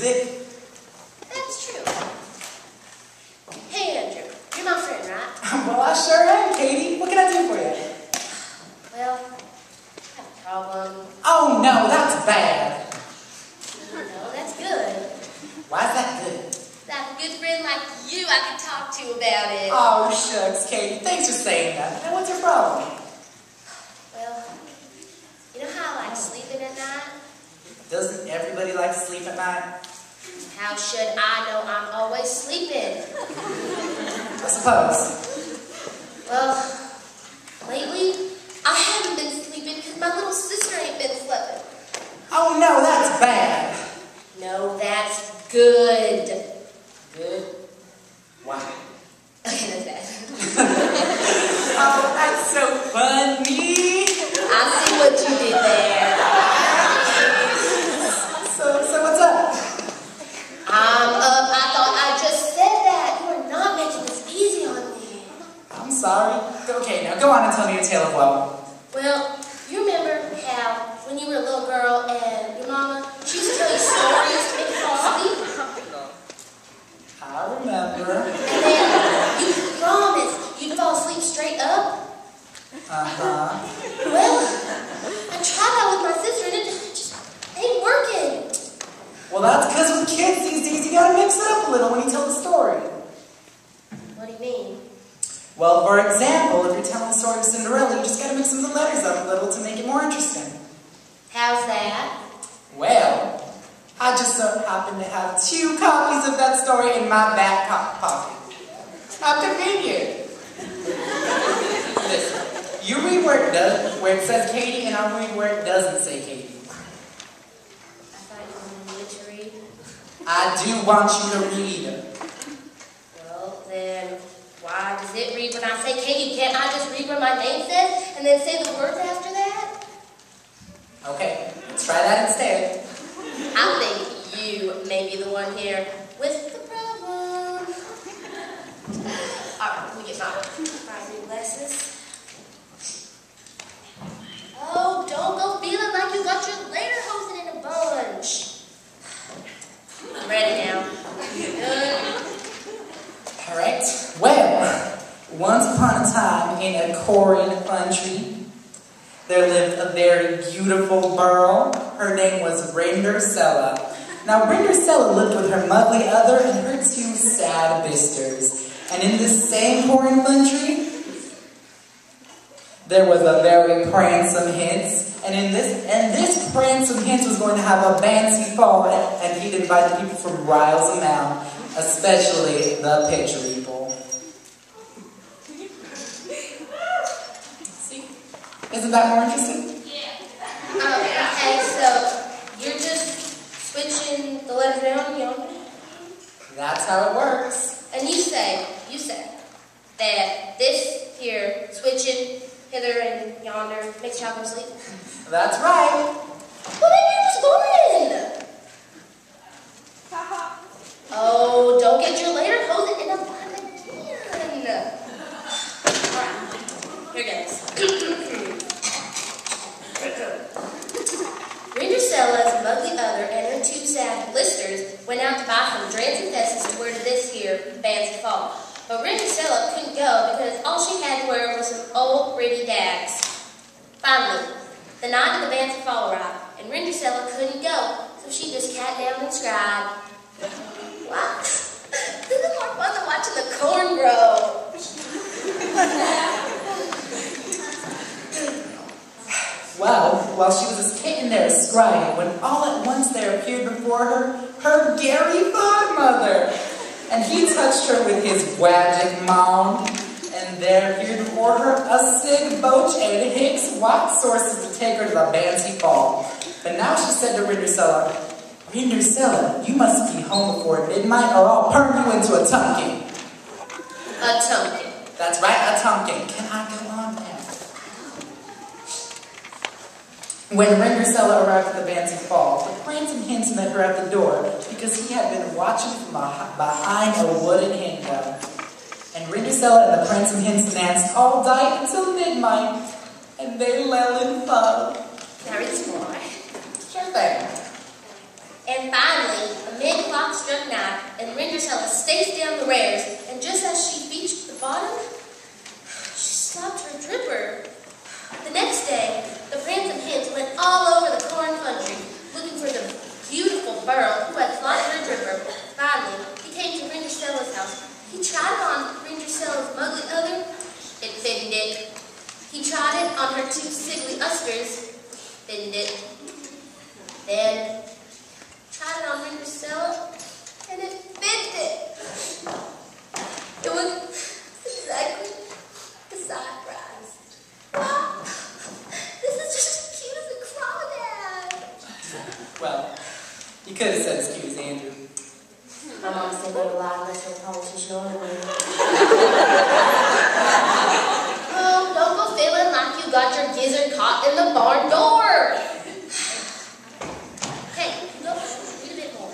music. That's true. Hey, Andrew. You're my friend, right? Well, I sure am, Katie. What can I do for you? Well, I have a problem. Oh, no, that's bad. No, that's good. Why's that good? I have a good friend like you I can talk to about it. Oh, shucks, Katie. Thanks for saying that. Now, what's your problem? Well, you know how I like sleeping at night? Doesn't everybody like to sleep at night? How should I know I'm always sleeping? I suppose. Well, lately, I haven't been sleeping because my little sister ain't been sleeping. Oh, no, that's bad. No, that's good. Good? Why? Okay, that's bad. Oh, that's so funny. I see what you did there. So what's up? I'm up. I thought I just said that. You are not making this easy on me. I'm sorry. Okay, now go on and tell me your tale of woe. Well, you remember how when you were a little girl and your mama, she used to tell you stories to make you fall asleep? I remember. And then you promised you'd fall asleep straight up? Uh-huh. Well, I tried that with my sister and it just ain't working. Well, that's because with kids these days, you gotta mix it up a little when you tell the story. What do you mean? Well, for example, if you're telling the story of Cinderella, you just gotta mix some of the letters up a little to make it more interesting. How's that? Well, I just so happen to have 2 copies of that story in my back pocket. How convenient. Listen, you read where it says Katie, and I'll read where it doesn't say Katie. I thought you wanted me to read. I do want you to read. Well, then, why does it read when I say Katie? Can't I just read where my name says and then say the words after that? Okay, let's try that instead. I think you may be the one here with the problem. Alright, let me get my new glasses. Oh, don't go feeling like you got your lederhosen in a bunch. I'm ready now. Good. Alright, well, once upon a time in a Korean country, there lived a very beautiful girl. Her name was Rindercella. Now, Rindercella lived with her muggly other and her 2 sad bisters. And in this same Korean country, there was a very pransome Hinz. And this pransome Hinz was going to have a fancy ball, and he'd invite the people from Riles Amount, especially the picture people. See? Isn't that more interesting? Yeah. Okay, so you're just switching the letters around, That's how it works. And you say that this here, switching hither and yonder, makes y'all go to sleep? That's right. Well, then you're just going. Oh, don't get your lederhosen in a bun again. Alright, here goes. Rindercella's muggly other and her 2 sad blisters went out to buy some dreads and dresses to wear to this here fancy fall. But Rindercella couldn't go because all she had to wear was some old pretty dags. Finally, the night of the fancy fall arrived, and Rindercella couldn't go, so she just sat down and scribed. What? This is more fun than watching the corn grow. Well, while she was just sitting there scribing, when all at once there appeared before her, her Gary godmother. And he touched her with his wagic mound, and there appeared before her a Sig Boach and Hicks white sources to take her to the fancy ball. But now she said to Rindercella, Rindercella, you must be home before midnight or I'll turn you into a tumpkin. A tumpkin. That's right, a tumpkin. Can I go on now? When Rindercella arrived at the fancy ball, the prancing Hinz met her at the door because he had been watching from behind a wooden window. And Rindercella and the prancing Hinz danced all night until midnight, and they fell in love. Now read some more. Sure thing. And finally, mid-clock struck 9, and Ringersella staced down the rares, and just as she reached the bottom, she stopped her dripper. The next day, the Prancing Hens went all over the corn country, looking for the beautiful Burl who had flopped her dripper. Finally, he came to Ringersella's house. He tried it on Ringersella's muggly other. It didn't it. He tried it on her 2 siggly usters. Didn't it. Then, tried it on Ringersella, and it fit it. It was exactly the side prize. Wow, this is just as cute as a crawdad. Well, you could have said as cute as Andrew. My mom said never lie unless you're a politician or a winner. Oh, don't go feeling like you got your gizzard caught in the barn door. Hey, go read a bit more.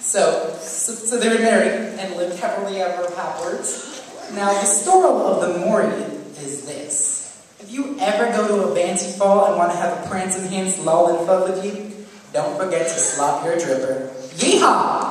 So they were married and lived happily ever afterwards. Now the story of the Maury is this. If you ever go to a Banty Fall and want to have a Prancing Hens loll and fuck with you, don't forget to slop your dripper. Yee Haw!